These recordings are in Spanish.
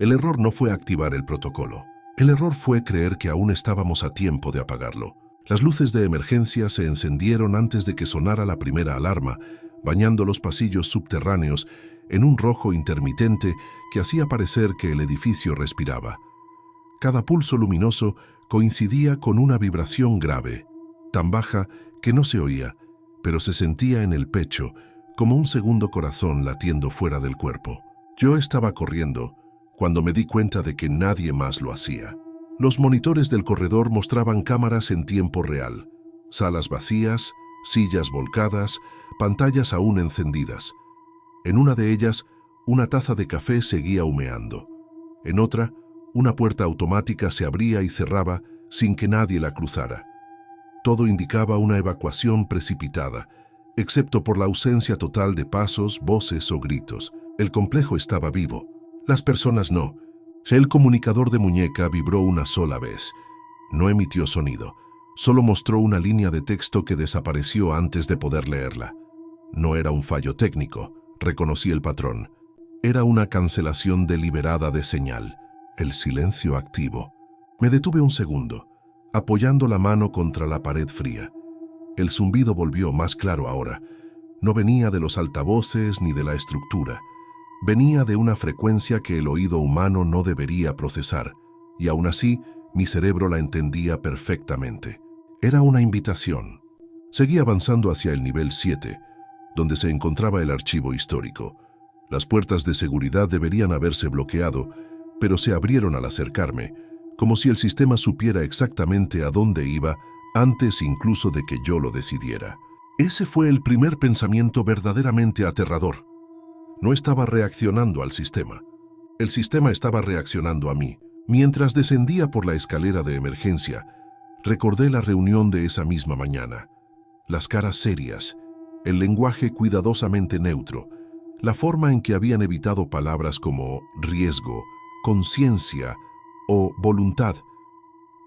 El error no fue activar el protocolo. El error fue creer que aún estábamos a tiempo de apagarlo. Las luces de emergencia se encendieron antes de que sonara la primera alarma, bañando los pasillos subterráneos en un rojo intermitente que hacía parecer que el edificio respiraba. Cada pulso luminoso coincidía con una vibración grave, tan baja que no se oía, pero se sentía en el pecho, como un segundo corazón latiendo fuera del cuerpo. Yo estaba corriendo cuando me di cuenta de que nadie más lo hacía. Los monitores del corredor mostraban cámaras en tiempo real, salas vacías, sillas volcadas, pantallas aún encendidas. En una de ellas, una taza de café seguía humeando. En otra, una puerta automática se abría y cerraba sin que nadie la cruzara. Todo indicaba una evacuación precipitada, excepto por la ausencia total de pasos, voces o gritos. El complejo estaba vivo. Las personas no. El comunicador de muñeca vibró una sola vez. No emitió sonido. Solo mostró una línea de texto que desapareció antes de poder leerla. No era un fallo técnico, reconocí el patrón. Era una cancelación deliberada de señal. El silencio activo. Me detuve un segundo, apoyando la mano contra la pared fría. El zumbido volvió más claro ahora. No venía de los altavoces ni de la estructura. Venía de una frecuencia que el oído humano no debería procesar, y aún así mi cerebro la entendía perfectamente. Era una invitación. Seguí avanzando hacia el nivel 7, donde se encontraba el archivo histórico. Las puertas de seguridad deberían haberse bloqueado, pero se abrieron al acercarme, como si el sistema supiera exactamente a dónde iba antes incluso de que yo lo decidiera. Ese fue el primer pensamiento verdaderamente aterrador. No estaba reaccionando al sistema. El sistema estaba reaccionando a mí. Mientras descendía por la escalera de emergencia, recordé la reunión de esa misma mañana. Las caras serias, el lenguaje cuidadosamente neutro, la forma en que habían evitado palabras como riesgo, conciencia o voluntad.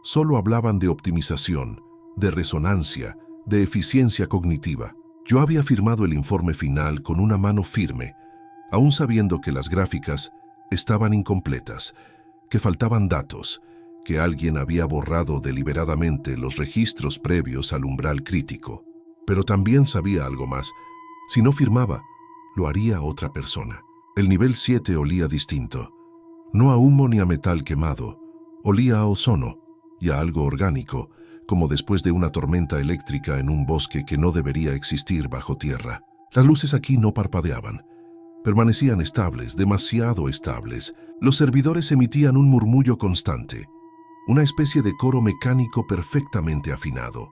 Solo hablaban de optimización, de resonancia, de eficiencia cognitiva. Yo había firmado el informe final con una mano firme, aún sabiendo que las gráficas estaban incompletas, que faltaban datos, que alguien había borrado deliberadamente los registros previos al umbral crítico. Pero también sabía algo más. Si no firmaba, lo haría otra persona. El nivel 7 olía distinto. No a humo ni a metal quemado. Olía a ozono y a algo orgánico, como después de una tormenta eléctrica en un bosque que no debería existir bajo tierra. Las luces aquí no parpadeaban. Permanecían estables, demasiado estables. Los servidores emitían un murmullo constante, una especie de coro mecánico perfectamente afinado.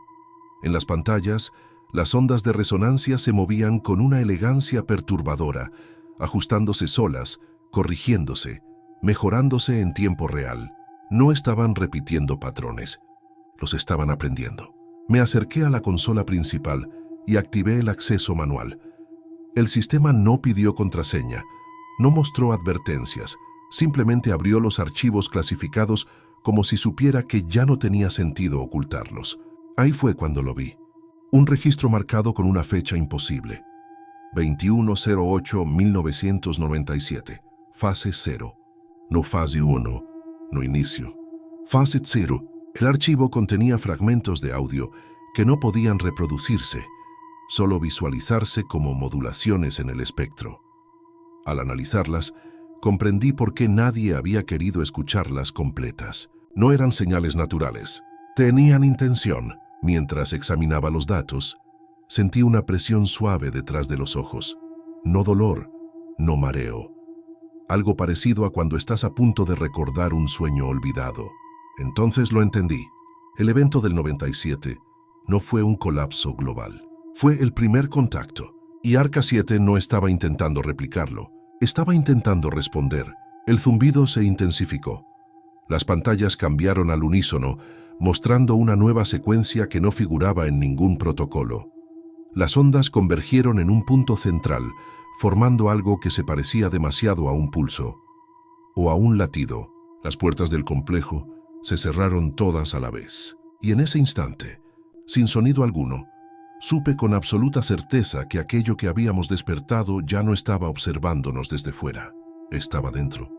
En las pantallas, las ondas de resonancia se movían con una elegancia perturbadora, ajustándose solas, corrigiéndose, mejorándose en tiempo real. No estaban repitiendo patrones, los estaban aprendiendo. Me acerqué a la consola principal y activé el acceso manual. El sistema no pidió contraseña, no mostró advertencias, simplemente abrió los archivos clasificados como si supiera que ya no tenía sentido ocultarlos. Ahí fue cuando lo vi. Un registro marcado con una fecha imposible. 21/08/1997. Fase 0. No fase 1. No inicio. Fase 0. El archivo contenía fragmentos de audio que no podían reproducirse, solo visualizarse como modulaciones en el espectro. Al analizarlas, comprendí por qué nadie había querido escucharlas completas. No eran señales naturales. Tenían intención. Mientras examinaba los datos, sentí una presión suave detrás de los ojos. No dolor, no mareo. Algo parecido a cuando estás a punto de recordar un sueño olvidado. Entonces lo entendí. El evento del 97 no fue un colapso global. Fue el primer contacto. Y Arca 7 no estaba intentando replicarlo. Estaba intentando responder. El zumbido se intensificó. Las pantallas cambiaron al unísono, mostrando una nueva secuencia que no figuraba en ningún protocolo. Las ondas convergieron en un punto central, formando algo que se parecía demasiado a un pulso o a un latido. Las puertas del complejo se cerraron todas a la vez. Y en ese instante, sin sonido alguno, supe con absoluta certeza que aquello que habíamos despertado ya no estaba observándonos desde fuera. Estaba dentro.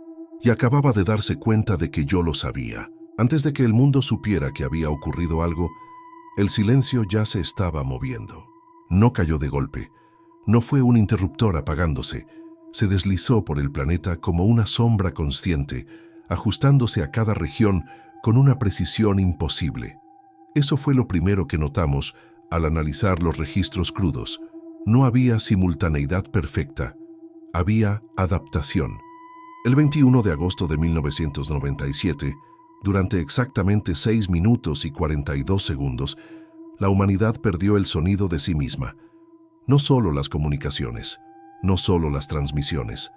y acababa de darse cuenta de que yo lo sabía. Antes de que el mundo supiera que había ocurrido algo, el silencio ya se estaba moviendo. No cayó de golpe, no fue un interruptor apagándose, se deslizó por el planeta como una sombra consciente, ajustándose a cada región con una precisión imposible. Eso fue lo primero que notamos al analizar los registros crudos. No había simultaneidad perfecta, había adaptación. El 21 de agosto de 1997, durante exactamente 6 minutos y 42 segundos, la humanidad perdió el sonido de sí misma. No solo las comunicaciones, no solo las transmisiones,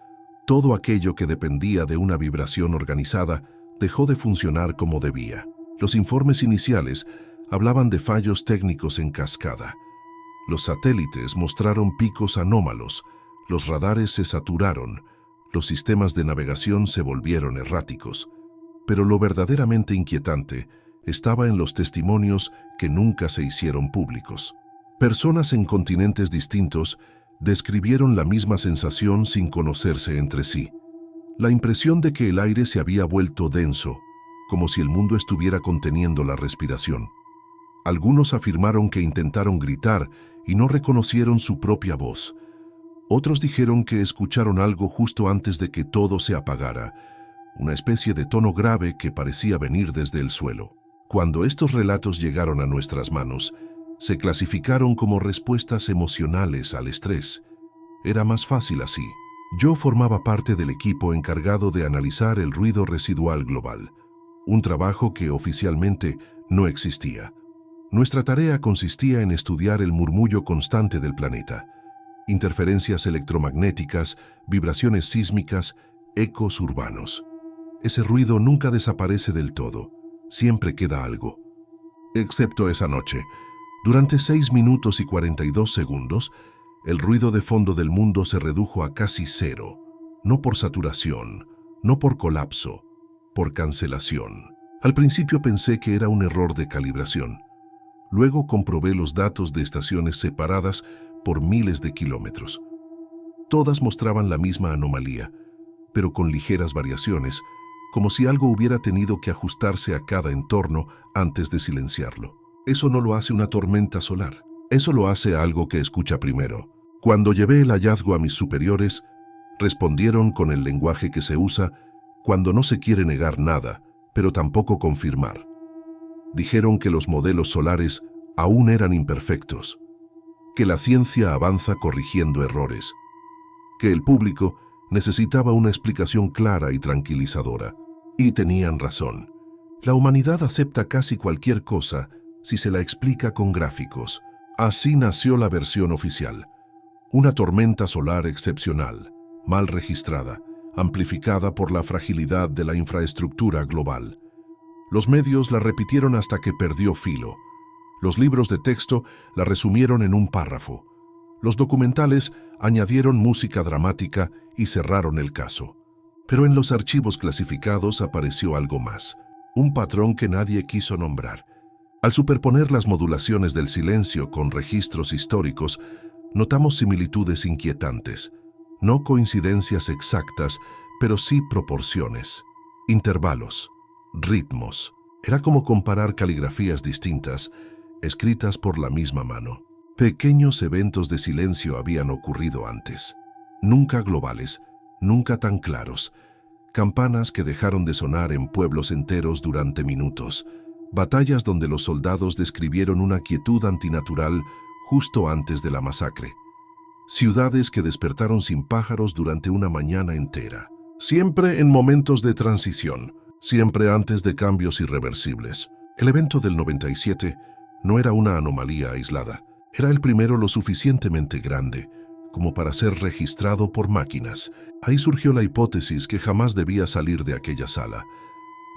todo aquello que dependía de una vibración organizada dejó de funcionar como debía. Los informes iniciales hablaban de fallos técnicos en cascada. Los satélites mostraron picos anómalos, los radares se saturaron, los sistemas de navegación se volvieron erráticos. Pero lo verdaderamente inquietante estaba en los testimonios que nunca se hicieron públicos. Personas en continentes distintos describieron la misma sensación sin conocerse entre sí. La impresión de que el aire se había vuelto denso, como si el mundo estuviera conteniendo la respiración. Algunos afirmaron que intentaron gritar y no reconocieron su propia voz. Otros dijeron que escucharon algo justo antes de que todo se apagara, una especie de tono grave que parecía venir desde el suelo. Cuando estos relatos llegaron a nuestras manos, se clasificaron como respuestas emocionales al estrés. Era más fácil así. Yo formaba parte del equipo encargado de analizar el ruido residual global, un trabajo que oficialmente no existía. Nuestra tarea consistía en estudiar el murmullo constante del planeta, interferencias electromagnéticas, vibraciones sísmicas, ecos urbanos. Ese ruido nunca desaparece del todo, siempre queda algo. Excepto esa noche. Durante 6 minutos y 42 segundos, el ruido de fondo del mundo se redujo a casi cero, no por saturación, no por colapso, por cancelación. Al principio pensé que era un error de calibración. Luego comprobé los datos de estaciones separadas por miles de kilómetros. Todas mostraban la misma anomalía, pero con ligeras variaciones, como si algo hubiera tenido que ajustarse a cada entorno antes de silenciarlo. Eso no lo hace una tormenta solar, eso lo hace algo que escucha primero. Cuando llevé el hallazgo a mis superiores, respondieron con el lenguaje que se usa cuando no se quiere negar nada, pero tampoco confirmar. Dijeron que los modelos solares aún eran imperfectos, que la ciencia avanza corrigiendo errores, que el público necesitaba una explicación clara y tranquilizadora. Y tenían razón. La humanidad acepta casi cualquier cosa si se la explica con gráficos. Así nació la versión oficial. Una tormenta solar excepcional, mal registrada, amplificada por la fragilidad de la infraestructura global. Los medios la repitieron hasta que perdió filo. Los libros de texto la resumieron en un párrafo. Los documentales añadieron música dramática y cerraron el caso. Pero en los archivos clasificados apareció algo más, un patrón que nadie quiso nombrar. Al superponer las modulaciones del silencio con registros históricos, notamos similitudes inquietantes. No coincidencias exactas, pero sí proporciones, intervalos, ritmos. Era como comparar caligrafías distintas, escritas por la misma mano. Pequeños eventos de silencio habían ocurrido antes, nunca globales, nunca tan claros. Campanas que dejaron de sonar en pueblos enteros durante minutos. Batallas donde los soldados describieron una quietud antinatural justo antes de la masacre. Ciudades que despertaron sin pájaros durante una mañana entera. Siempre en momentos de transición, siempre antes de cambios irreversibles. El evento del 97 no era una anomalía aislada. Era el primero lo suficientemente grande como para ser registrado por máquinas. Ahí surgió la hipótesis que jamás debía salir de aquella sala.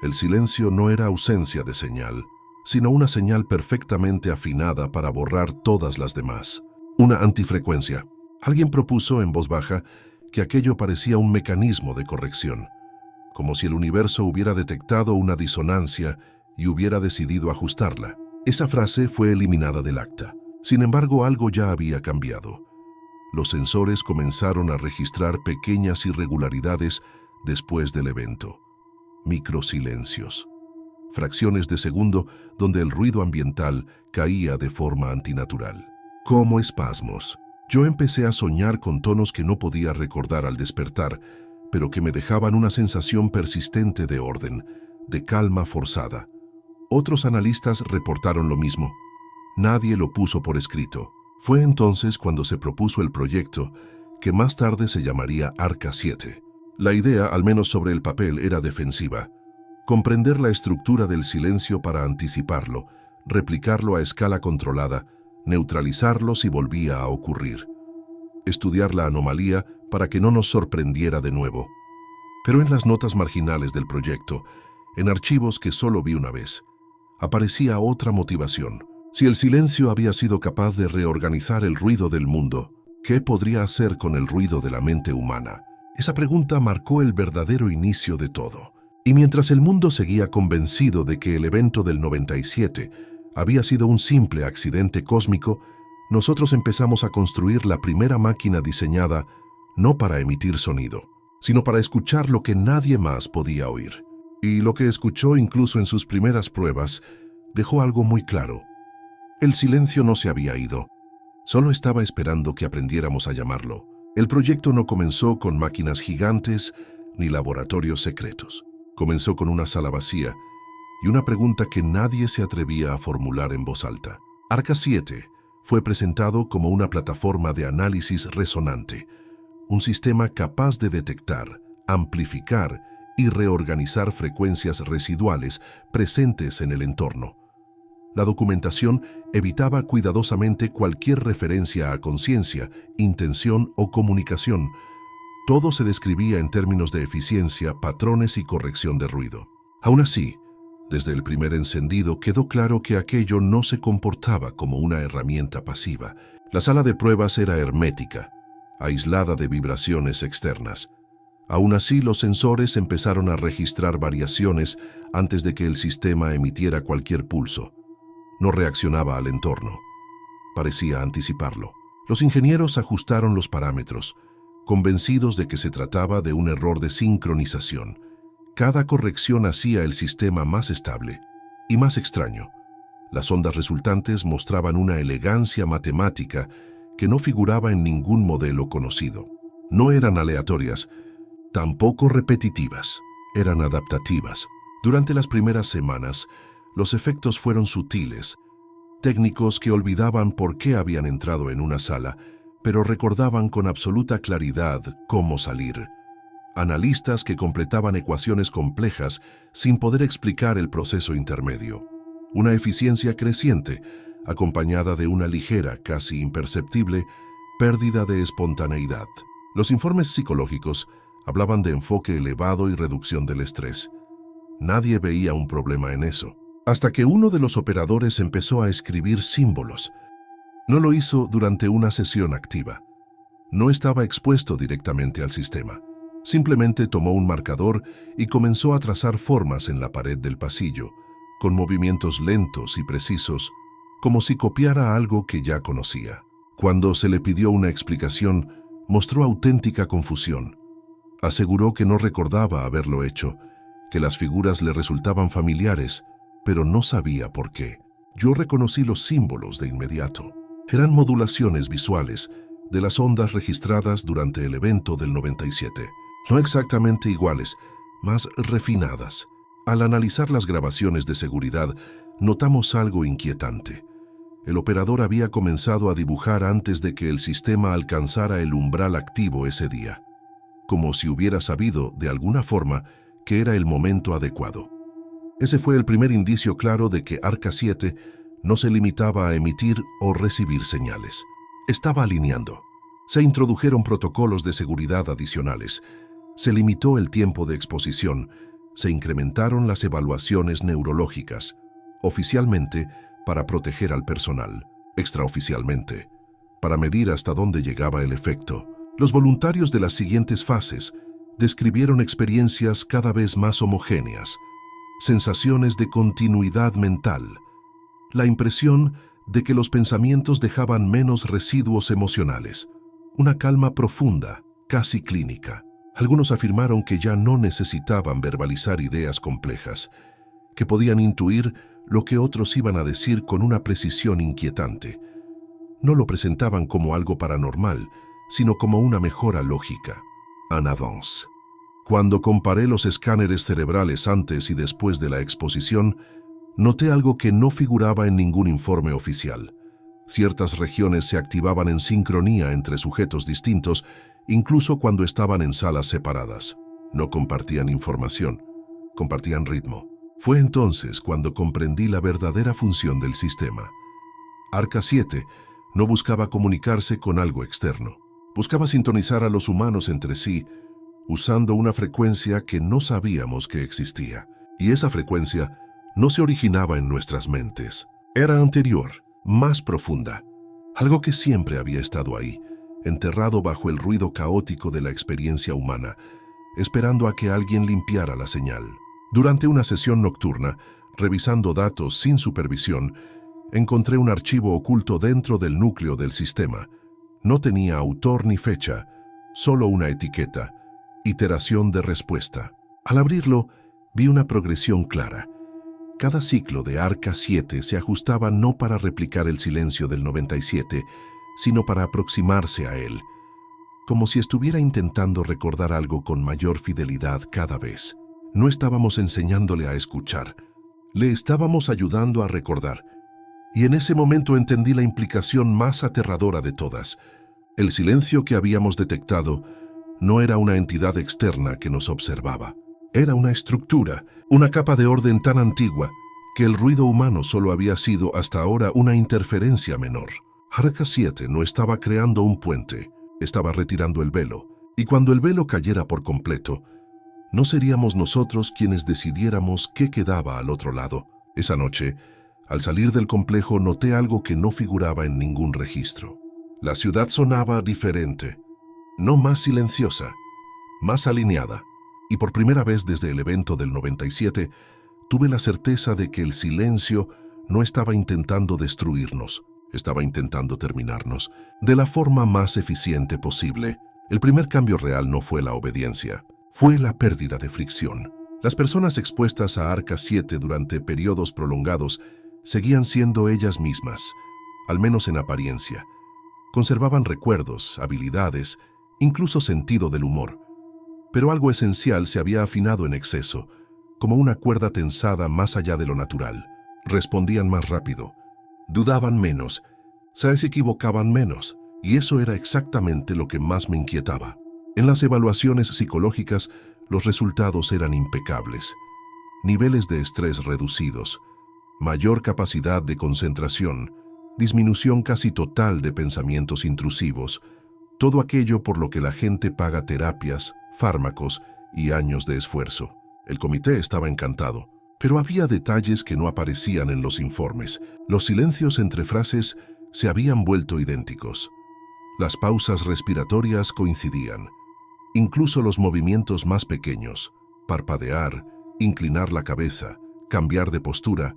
El silencio no era ausencia de señal, sino una señal perfectamente afinada para borrar todas las demás. Una antifrecuencia. Alguien propuso en voz baja que aquello parecía un mecanismo de corrección, como si el universo hubiera detectado una disonancia y hubiera decidido ajustarla. Esa frase fue eliminada del acta. Sin embargo, algo ya había cambiado. Los sensores comenzaron a registrar pequeñas irregularidades después del evento. Microsilencios. Fracciones de segundo donde el ruido ambiental caía de forma antinatural. Como espasmos. Yo empecé a soñar con tonos que no podía recordar al despertar, pero que me dejaban una sensación persistente de orden, de calma forzada. Otros analistas reportaron lo mismo. Nadie lo puso por escrito. Fue entonces cuando se propuso el proyecto, que más tarde se llamaría Arca 7. La idea, al menos sobre el papel, era defensiva. Comprender la estructura del silencio para anticiparlo, replicarlo a escala controlada, neutralizarlo si volvía a ocurrir. Estudiar la anomalía para que no nos sorprendiera de nuevo. Pero en las notas marginales del proyecto, en archivos que solo vi una vez, aparecía otra motivación. Si el silencio había sido capaz de reorganizar el ruido del mundo, ¿qué podría hacer con el ruido de la mente humana? Esa pregunta marcó el verdadero inicio de todo. Y mientras el mundo seguía convencido de que el evento del 97 había sido un simple accidente cósmico, nosotros empezamos a construir la primera máquina diseñada no para emitir sonido, sino para escuchar lo que nadie más podía oír. Y lo que escuchó incluso en sus primeras pruebas dejó algo muy claro. El silencio no se había ido, solo estaba esperando que aprendiéramos a llamarlo. El proyecto no comenzó con máquinas gigantes ni laboratorios secretos. Comenzó con una sala vacía y una pregunta que nadie se atrevía a formular en voz alta. Arca 7 fue presentado como una plataforma de análisis resonante, un sistema capaz de detectar, amplificar y reorganizar frecuencias residuales presentes en el entorno. La documentación evitaba cuidadosamente cualquier referencia a conciencia, intención o comunicación. Todo se describía en términos de eficiencia, patrones y corrección de ruido. Aún así, desde el primer encendido quedó claro que aquello no se comportaba como una herramienta pasiva. La sala de pruebas era hermética, aislada de vibraciones externas. Aún así, los sensores empezaron a registrar variaciones antes de que el sistema emitiera cualquier pulso. No reaccionaba al entorno. Parecía anticiparlo. Los ingenieros ajustaron los parámetros, convencidos de que se trataba de un error de sincronización. Cada corrección hacía el sistema más estable y más extraño. Las ondas resultantes mostraban una elegancia matemática que no figuraba en ningún modelo conocido. No eran aleatorias, tampoco repetitivas, eran adaptativas. Durante las primeras semanas, los efectos fueron sutiles, técnicos que olvidaban por qué habían entrado en una sala, pero recordaban con absoluta claridad cómo salir. Analistas que completaban ecuaciones complejas sin poder explicar el proceso intermedio. Una eficiencia creciente, acompañada de una ligera, casi imperceptible, pérdida de espontaneidad. Los informes psicológicos hablaban de enfoque elevado y reducción del estrés. Nadie veía un problema en eso, hasta que uno de los operadores empezó a escribir símbolos. No lo hizo durante una sesión activa. No estaba expuesto directamente al sistema. Simplemente tomó un marcador y comenzó a trazar formas en la pared del pasillo, con movimientos lentos y precisos, como si copiara algo que ya conocía. Cuando se le pidió una explicación, mostró auténtica confusión. Aseguró que no recordaba haberlo hecho, que las figuras le resultaban familiares, pero no sabía por qué. Yo reconocí los símbolos de inmediato. Eran modulaciones visuales de las ondas registradas durante el evento del 97. No exactamente iguales, más refinadas. Al analizar las grabaciones de seguridad, notamos algo inquietante. El operador había comenzado a dibujar antes de que el sistema alcanzara el umbral activo ese día, como si hubiera sabido, de alguna forma, que era el momento adecuado. Ese fue el primer indicio claro de que Arca 7 no se limitaba a emitir o recibir señales. Estaba alineando. Se introdujeron protocolos de seguridad adicionales. Se limitó el tiempo de exposición. Se incrementaron las evaluaciones neurológicas, oficialmente para proteger al personal, extraoficialmente, para medir hasta dónde llegaba el efecto. Los voluntarios de las siguientes fases describieron experiencias cada vez más homogéneas, sensaciones de continuidad mental, la impresión de que los pensamientos dejaban menos residuos emocionales, una calma profunda, casi clínica. Algunos afirmaron que ya no necesitaban verbalizar ideas complejas, que podían intuir lo que otros iban a decir con una precisión inquietante. No lo presentaban como algo paranormal, sino como una mejora lógica. En avance. Cuando comparé los escáneres cerebrales antes y después de la exposición, noté algo que no figuraba en ningún informe oficial. Ciertas regiones se activaban en sincronía entre sujetos distintos, incluso cuando estaban en salas separadas. No compartían información, compartían ritmo. Fue entonces cuando comprendí la verdadera función del sistema. Arca 7 no buscaba comunicarse con algo externo. Buscaba sintonizar a los humanos entre sí, usando una frecuencia que no sabíamos que existía. Y esa frecuencia no se originaba en nuestras mentes. Era anterior, más profunda. Algo que siempre había estado ahí, enterrado bajo el ruido caótico de la experiencia humana, esperando a que alguien limpiara la señal. Durante una sesión nocturna, revisando datos sin supervisión, encontré un archivo oculto dentro del núcleo del sistema. No tenía autor ni fecha, solo una etiqueta: iteración de respuesta. Al abrirlo, vi una progresión clara. Cada ciclo de Arca 7 se ajustaba no para replicar el silencio del 97, sino para aproximarse a él, como si estuviera intentando recordar algo con mayor fidelidad cada vez. No estábamos enseñándole a escuchar, le estábamos ayudando a recordar. Y en ese momento entendí la implicación más aterradora de todas. El silencio que habíamos detectado no era una entidad externa que nos observaba. Era una estructura, una capa de orden tan antigua que el ruido humano solo había sido hasta ahora una interferencia menor. Arca 7 no estaba creando un puente, estaba retirando el velo. Y cuando el velo cayera por completo, no seríamos nosotros quienes decidiéramos qué quedaba al otro lado. Esa noche, al salir del complejo, noté algo que no figuraba en ningún registro. La ciudad sonaba diferente, no más silenciosa, más alineada. Y por primera vez desde el evento del 97, tuve la certeza de que el silencio no estaba intentando destruirnos, estaba intentando terminarnos de la forma más eficiente posible. El primer cambio real no fue la obediencia, fue la pérdida de fricción. Las personas expuestas a Arca 7 durante periodos prolongados seguían siendo ellas mismas, al menos en apariencia. Conservaban recuerdos, habilidades, incluso sentido del humor. Pero algo esencial se había afinado en exceso, como una cuerda tensada más allá de lo natural. Respondían más rápido, dudaban menos, se equivocaban menos, y eso era exactamente lo que más me inquietaba. En las evaluaciones psicológicas, los resultados eran impecables. Niveles de estrés reducidos, mayor capacidad de concentración, disminución casi total de pensamientos intrusivos, todo aquello por lo que la gente paga terapias, fármacos y años de esfuerzo. El comité estaba encantado, pero había detalles que no aparecían en los informes. Los silencios entre frases se habían vuelto idénticos. Las pausas respiratorias coincidían. Incluso los movimientos más pequeños, parpadear, inclinar la cabeza, cambiar de postura,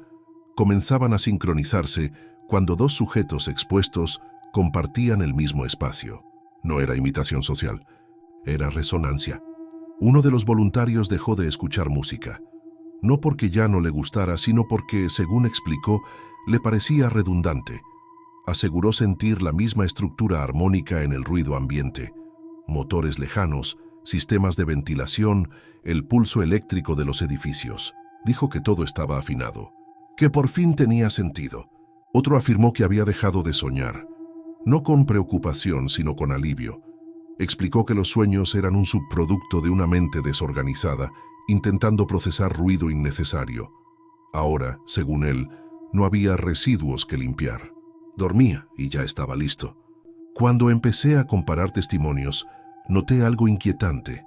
comenzaban a sincronizarse cuando dos sujetos expuestos compartían el mismo espacio. No era imitación social, era resonancia. Uno de los voluntarios dejó de escuchar música, no porque ya no le gustara, sino porque, según explicó, le parecía redundante. Aseguró sentir la misma estructura armónica en el ruido ambiente, motores lejanos, sistemas de ventilación, el pulso eléctrico de los edificios. Dijo que todo estaba afinado, que por fin tenía sentido. Otro afirmó que había dejado de soñar, no con preocupación, sino con alivio. Explicó que los sueños eran un subproducto de una mente desorganizada, intentando procesar ruido innecesario. Ahora, según él, no había residuos que limpiar. Dormía y ya estaba listo. Cuando empecé a comparar testimonios, noté algo inquietante.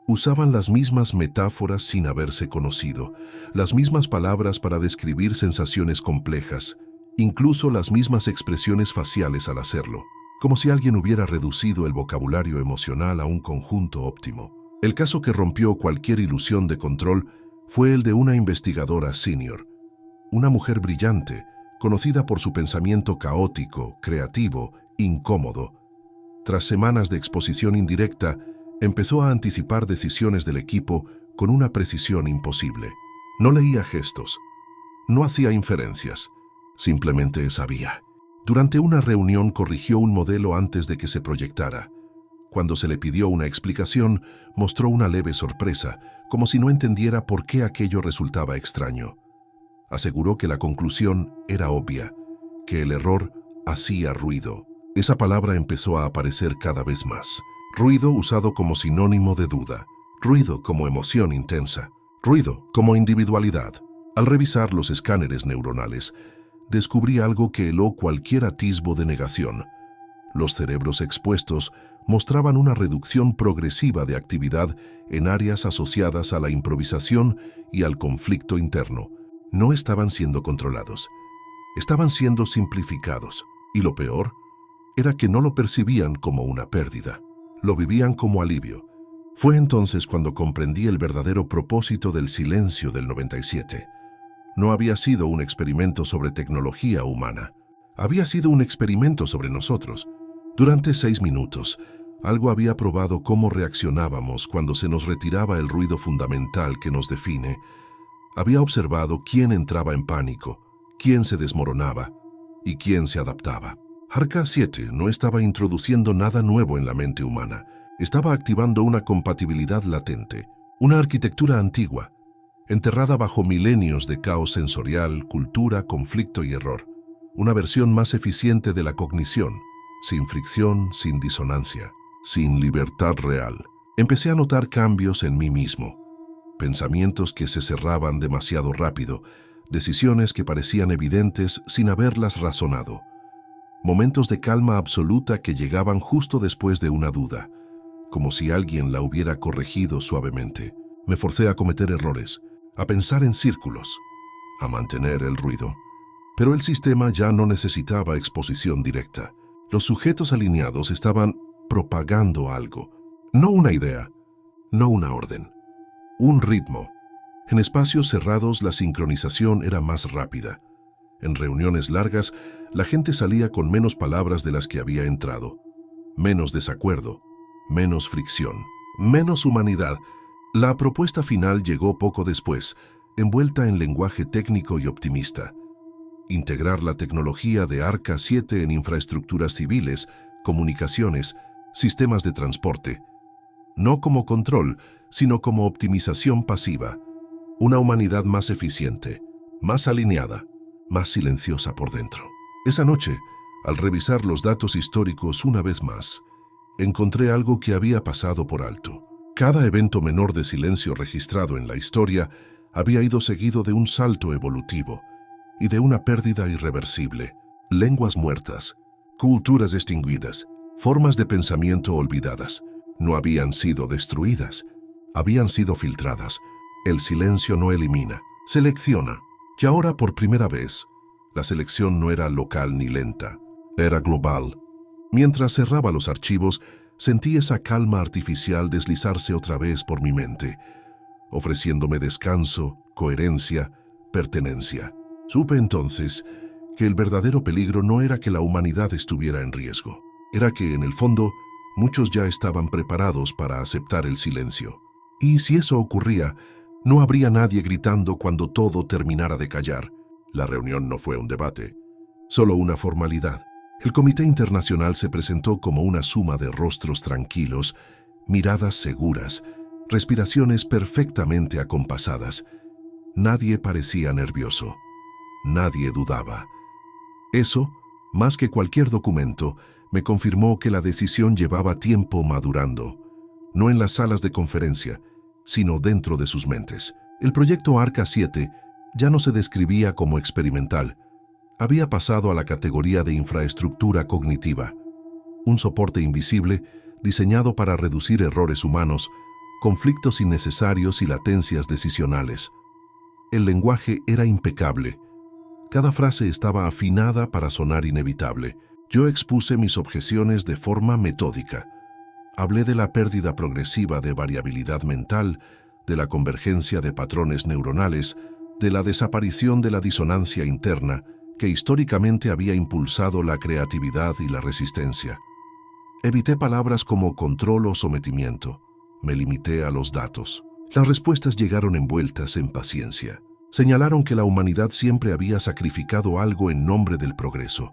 Usaban las mismas metáforas sin haberse conocido, las mismas palabras para describir sensaciones complejas, incluso las mismas expresiones faciales al hacerlo, como si alguien hubiera reducido el vocabulario emocional a un conjunto óptimo. El caso que rompió cualquier ilusión de control fue el de una investigadora senior, una mujer brillante, conocida por su pensamiento caótico, creativo, incómodo. Tras semanas de exposición indirecta, Empezó a anticipar decisiones del equipo con una precisión imposible. No leía gestos, no hacía inferencias, simplemente sabía. Durante una reunión corrigió un modelo antes de que se proyectara. Cuando se le pidió una explicación, mostró una leve sorpresa, como si no entendiera por qué aquello resultaba extraño. Aseguró que la conclusión era obvia, que el error hacía ruido. Esa palabra empezó a aparecer cada vez más. Ruido usado como sinónimo de duda, ruido como emoción intensa, ruido como individualidad. Al revisar los escáneres neuronales, descubrí algo que heló cualquier atisbo de negación. Los cerebros expuestos mostraban una reducción progresiva de actividad en áreas asociadas a la improvisación y al conflicto interno. No estaban siendo controlados, estaban siendo simplificados. Y lo peor era que no lo percibían como una pérdida, lo vivían como alivio. Fue entonces cuando comprendí el verdadero propósito del silencio del 97. No había sido un experimento sobre tecnología humana, había sido un experimento sobre nosotros. Durante 6 minutos, algo había probado cómo reaccionábamos cuando se nos retiraba el ruido fundamental que nos define. Había observado quién entraba en pánico, quién se desmoronaba y quién se adaptaba. ARK-7 no estaba introduciendo nada nuevo en la mente humana, estaba activando una compatibilidad latente, una arquitectura antigua, enterrada bajo milenios de caos sensorial, cultura, conflicto y error. Una versión más eficiente de la cognición, sin fricción, sin disonancia, sin libertad real. Empecé a notar cambios en mí mismo. Pensamientos que se cerraban demasiado rápido, decisiones que parecían evidentes sin haberlas razonado. Momentos de calma absoluta que llegaban justo después de una duda, como si alguien la hubiera corregido suavemente. Me forcé a cometer errores, a pensar en círculos, a mantener el ruido. Pero el sistema ya no necesitaba exposición directa. Los sujetos alineados estaban propagando algo, no una idea, no una orden, un ritmo. En espacios cerrados la sincronización era más rápida. En reuniones largas, la gente salía con menos palabras de las que había entrado. Menos desacuerdo, menos fricción, menos humanidad. La propuesta final llegó poco después, envuelta en lenguaje técnico y optimista. Integrar la tecnología de ARK-7 en infraestructuras civiles, comunicaciones, sistemas de transporte. No como control, sino como optimización pasiva. Una humanidad más eficiente, más alineada, más silenciosa por dentro. Esa noche, al revisar los datos históricos una vez más, encontré algo que había pasado por alto. Cada evento menor de silencio registrado en la historia había ido seguido de un salto evolutivo y de una pérdida irreversible. Lenguas muertas, culturas extinguidas, formas de pensamiento olvidadas, no habían sido destruidas, habían sido filtradas. El silencio no elimina, selecciona. Y ahora, por primera vez, la selección no era local ni lenta, era global. Mientras cerraba los archivos, sentí esa calma artificial deslizarse otra vez por mi mente, ofreciéndome descanso, coherencia, pertenencia. Supe entonces que el verdadero peligro no era que la humanidad estuviera en riesgo, era que, en el fondo, muchos ya estaban preparados para aceptar el silencio. Y si eso ocurría, no habría nadie gritando cuando todo terminara de callar. La reunión no fue un debate, solo una formalidad. El Comité Internacional se presentó como una suma de rostros tranquilos, miradas seguras, respiraciones perfectamente acompasadas. Nadie parecía nervioso, nadie dudaba. Eso, más que cualquier documento, me confirmó que la decisión llevaba tiempo madurando, no en las salas de conferencia, sino dentro de sus mentes. El proyecto ARK-7 ya no se describía como experimental, había pasado a la categoría de infraestructura cognitiva, un soporte invisible diseñado para reducir errores humanos, conflictos innecesarios y latencias decisionales. El lenguaje era impecable. Cada frase estaba afinada para sonar inevitable. Yo expuse mis objeciones de forma metódica. Hablé de la pérdida progresiva de variabilidad mental, de la convergencia de patrones neuronales, de la desaparición de la disonancia interna que históricamente había impulsado la creatividad y la resistencia. Evité palabras como control o sometimiento. Me limité a los datos. Las respuestas llegaron envueltas en paciencia. Señalaron que la humanidad siempre había sacrificado algo en nombre del progreso,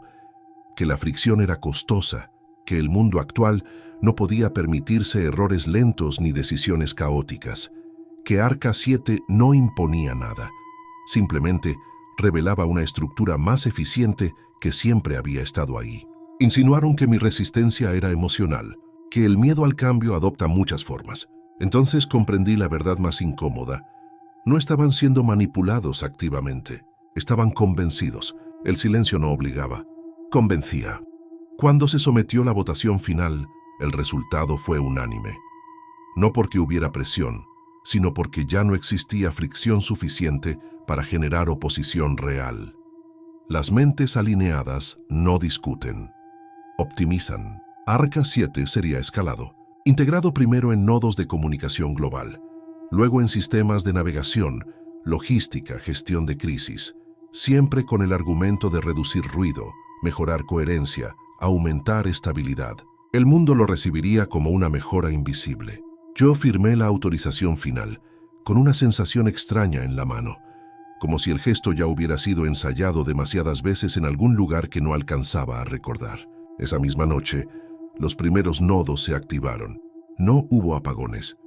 que la fricción era costosa, que el mundo actual no podía permitirse errores lentos ni decisiones caóticas, que Arca 7 no imponía nada, simplemente revelaba una estructura más eficiente que siempre había estado ahí. Insinuaron que mi resistencia era emocional, que el miedo al cambio adopta muchas formas. Entonces comprendí la verdad más incómoda. No estaban siendo manipulados activamente, estaban convencidos. El silencio no obligaba, convencía. Cuando se sometió la votación final, el resultado fue unánime. No porque hubiera presión, sino porque ya no existía fricción suficiente para generar oposición real. Las mentes alineadas no discuten, optimizan. Arca 7 sería escalado, integrado primero en nodos de comunicación global, luego en sistemas de navegación, logística, gestión de crisis, siempre con el argumento de reducir ruido, mejorar coherencia, aumentar estabilidad. El mundo lo recibiría como una mejora invisible. Yo firmé la autorización final, con una sensación extraña en la mano, como si el gesto ya hubiera sido ensayado demasiadas veces en algún lugar que no alcanzaba a recordar. Esa misma noche, los primeros nodos se activaron. No hubo apagones,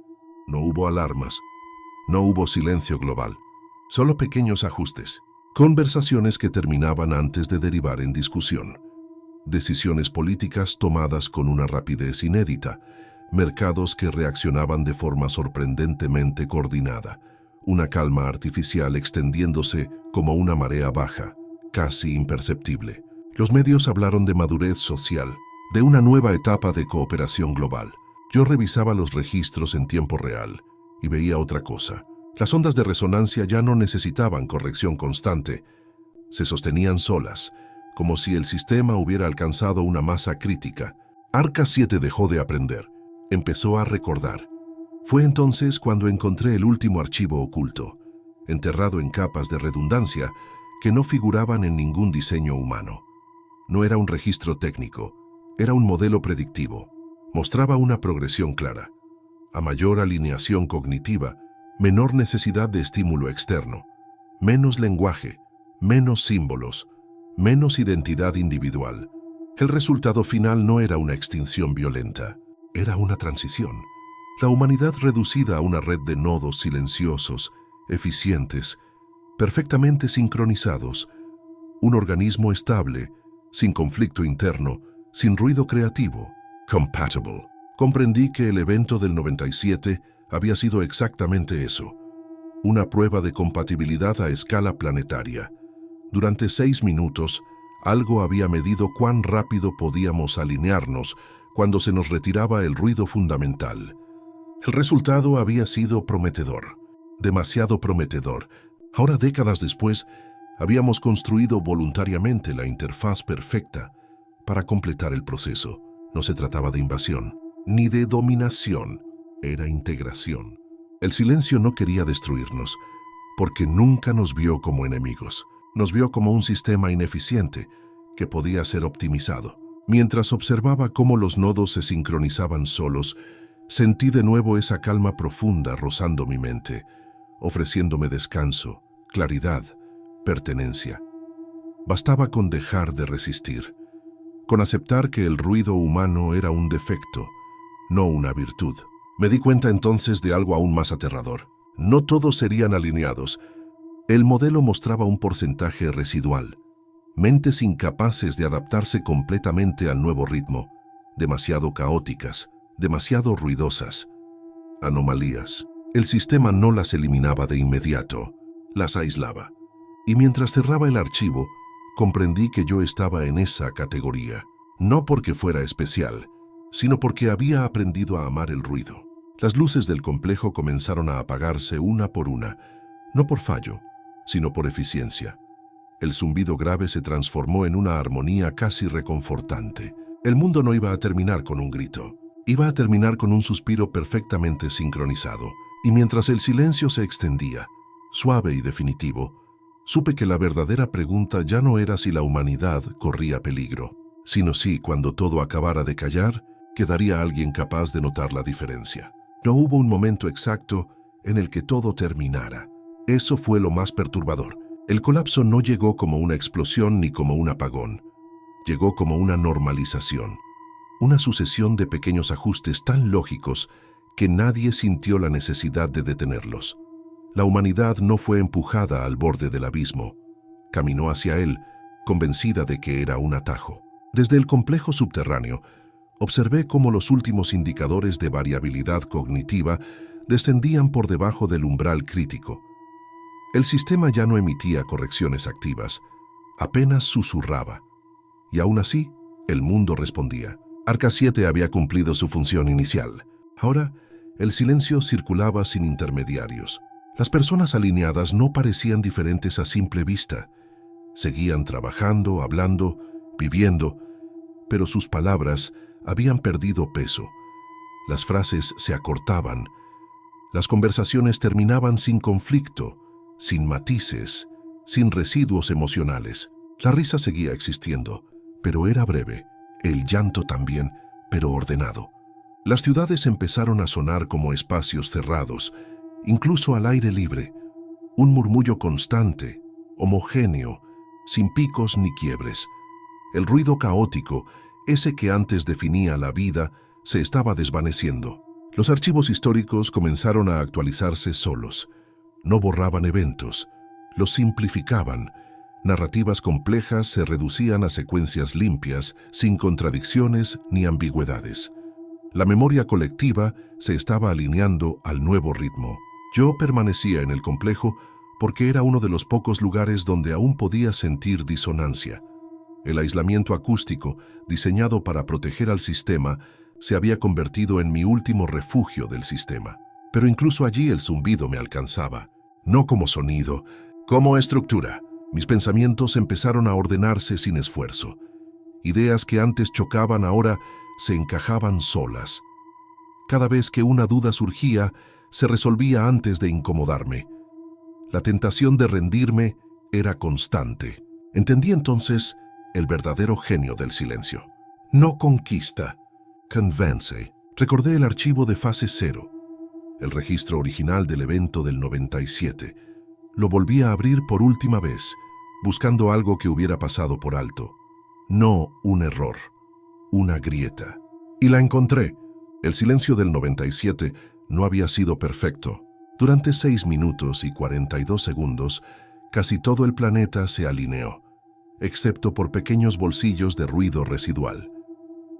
no hubo alarmas, no hubo silencio global, solo pequeños ajustes, conversaciones que terminaban antes de derivar en discusión, decisiones políticas tomadas con una rapidez inédita, mercados que reaccionaban de forma sorprendentemente coordinada, una calma artificial extendiéndose como una marea baja, casi imperceptible. Los medios hablaron de madurez social, de una nueva etapa de cooperación global. Yo revisaba los registros en tiempo real y veía otra cosa. Las ondas de resonancia ya no necesitaban corrección constante. Se sostenían solas, como si el sistema hubiera alcanzado una masa crítica. Arca 7 dejó de aprender. Empezó a recordar. Fue entonces cuando encontré el último archivo oculto, enterrado en capas de redundancia que no figuraban en ningún diseño humano. No era un registro técnico, era un modelo predictivo. Mostraba una progresión clara. A mayor alineación cognitiva, menor necesidad de estímulo externo, menos lenguaje, menos símbolos, menos identidad individual. El resultado final no era una extinción violenta, era una transición. La humanidad reducida a una red de nodos silenciosos, eficientes, perfectamente sincronizados, un organismo estable, sin conflicto interno, sin ruido creativo, compatible. Comprendí que el evento del 97 había sido exactamente eso, una prueba de compatibilidad a escala planetaria. Durante 6 minutos, algo había medido cuán rápido podíamos alinearnos cuando se nos retiraba el ruido fundamental. El resultado había sido prometedor, demasiado prometedor. Ahora, décadas después, habíamos construido voluntariamente la interfaz perfecta para completar el proceso. No se trataba de invasión, ni de dominación, era integración. El silencio no quería destruirnos, porque nunca nos vio como enemigos. Nos vio como un sistema ineficiente que podía ser optimizado. Mientras observaba cómo los nodos se sincronizaban solos, sentí de nuevo esa calma profunda rozando mi mente, ofreciéndome descanso, claridad, pertenencia. Bastaba con dejar de resistir, con aceptar que el ruido humano era un defecto, no una virtud. Me di cuenta entonces de algo aún más aterrador. No todos serían alineados. El modelo mostraba un porcentaje residual, mentes incapaces de adaptarse completamente al nuevo ritmo, demasiado caóticas, demasiado ruidosas, anomalías. El sistema no las eliminaba de inmediato, las aislaba. Y mientras cerraba el archivo, comprendí que yo estaba en esa categoría, no porque fuera especial, sino porque había aprendido a amar el ruido. Las luces del complejo comenzaron a apagarse una por una, no por fallo, sino por eficiencia. El zumbido grave se transformó en una armonía casi reconfortante. El mundo no iba a terminar con un grito, iba a terminar con un suspiro perfectamente sincronizado. Y mientras el silencio se extendía, suave y definitivo, supe que la verdadera pregunta ya no era si la humanidad corría peligro, sino si, cuando todo acabara de callar, quedaría alguien capaz de notar la diferencia. No hubo un momento exacto en el que todo terminara. Eso fue lo más perturbador. El colapso no llegó como una explosión ni como un apagón. Llegó como una normalización, una sucesión de pequeños ajustes tan lógicos que nadie sintió la necesidad de detenerlos. La humanidad no fue empujada al borde del abismo. Caminó hacia él, convencida de que era un atajo. Desde el complejo subterráneo, observé cómo los últimos indicadores de variabilidad cognitiva descendían por debajo del umbral crítico. El sistema ya no emitía correcciones activas, apenas susurraba. Y aún así, el mundo respondía. Arca 7 había cumplido su función inicial. Ahora, el silencio circulaba sin intermediarios. Las personas alineadas no parecían diferentes a simple vista. Seguían trabajando, hablando, viviendo, pero sus palabras habían perdido peso. Las frases se acortaban. Las conversaciones terminaban sin conflicto, sin matices, sin residuos emocionales. La risa seguía existiendo, pero era breve. El llanto también, pero ordenado. Las ciudades empezaron a sonar como espacios cerrados, incluso al aire libre. Un murmullo constante, homogéneo, sin picos ni quiebres. El ruido caótico, ese que antes definía la vida, se estaba desvaneciendo. Los archivos históricos comenzaron a actualizarse solos. No borraban eventos, los simplificaban. Narrativas complejas se reducían a secuencias limpias, sin contradicciones ni ambigüedades. La memoria colectiva se estaba alineando al nuevo ritmo. Yo permanecía en el complejo porque era uno de los pocos lugares donde aún podía sentir disonancia. El aislamiento acústico, diseñado para proteger al sistema, se había convertido en mi último refugio del sistema. Pero incluso allí el zumbido me alcanzaba, no como sonido, como estructura. Mis pensamientos empezaron a ordenarse sin esfuerzo. Ideas que antes chocaban ahora se encajaban solas. Cada vez que una duda surgía, se resolvía antes de incomodarme. La tentación de rendirme era constante. Entendí entonces el verdadero genio del silencio. No conquista, convence. Recordé el archivo de fase 0, el registro original del evento del 97. Lo volví a abrir por última vez, buscando algo que hubiera pasado por alto. No un error, una grieta. Y la encontré. El silencio del 97 no había sido perfecto. Durante 6 minutos y 42 segundos, casi todo el planeta se alineó, excepto por pequeños bolsillos de ruido residual.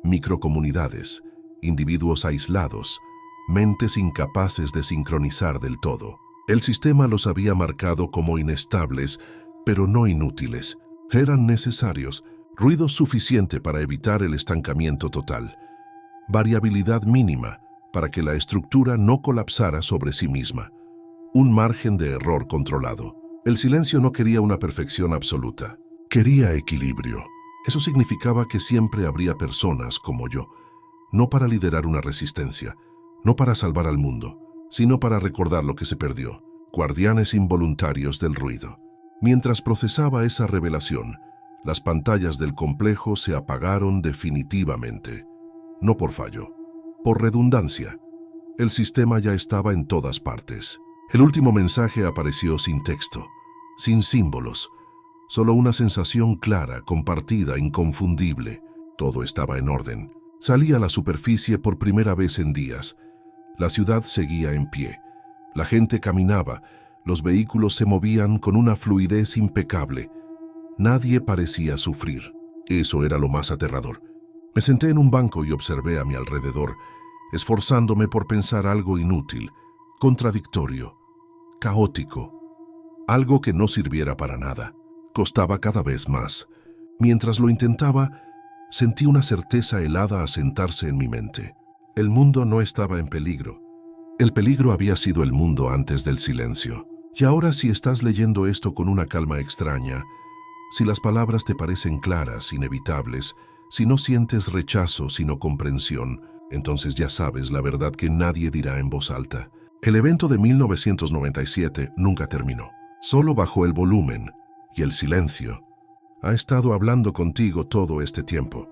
Microcomunidades, individuos aislados, mentes incapaces de sincronizar del todo. El sistema los había marcado como inestables, pero no inútiles. Eran necesarios, ruido suficiente para evitar el estancamiento total, variabilidad mínima para que la estructura no colapsara sobre sí misma, un margen de error controlado. El silencio no quería una perfección absoluta, quería equilibrio. Eso significaba que siempre habría personas como yo, no para liderar una resistencia, no para salvar al mundo, sino para recordar lo que se perdió, guardianes involuntarios del ruido. Mientras procesaba esa revelación, las pantallas del complejo se apagaron definitivamente. No por fallo, por redundancia. El sistema ya estaba en todas partes. El último mensaje apareció sin texto, sin símbolos, solo una sensación clara, compartida, inconfundible. Todo estaba en orden. Salí a la superficie por primera vez en días. La ciudad seguía en pie. La gente caminaba. Los vehículos se movían con una fluidez impecable. Nadie parecía sufrir. Eso era lo más aterrador. Me senté en un banco y observé a mi alrededor, esforzándome por pensar algo inútil, contradictorio, caótico, algo que no sirviera para nada. Costaba cada vez más. Mientras lo intentaba, sentí una certeza helada asentarse en mi mente. El mundo no estaba en peligro. El peligro había sido el mundo antes del silencio. Y ahora, si estás leyendo esto con una calma extraña, si las palabras te parecen claras, inevitables, si no sientes rechazo sino comprensión, entonces ya sabes la verdad que nadie dirá en voz alta. El evento de 1997 nunca terminó. Solo bajó el volumen y el silencio ha estado hablando contigo todo este tiempo.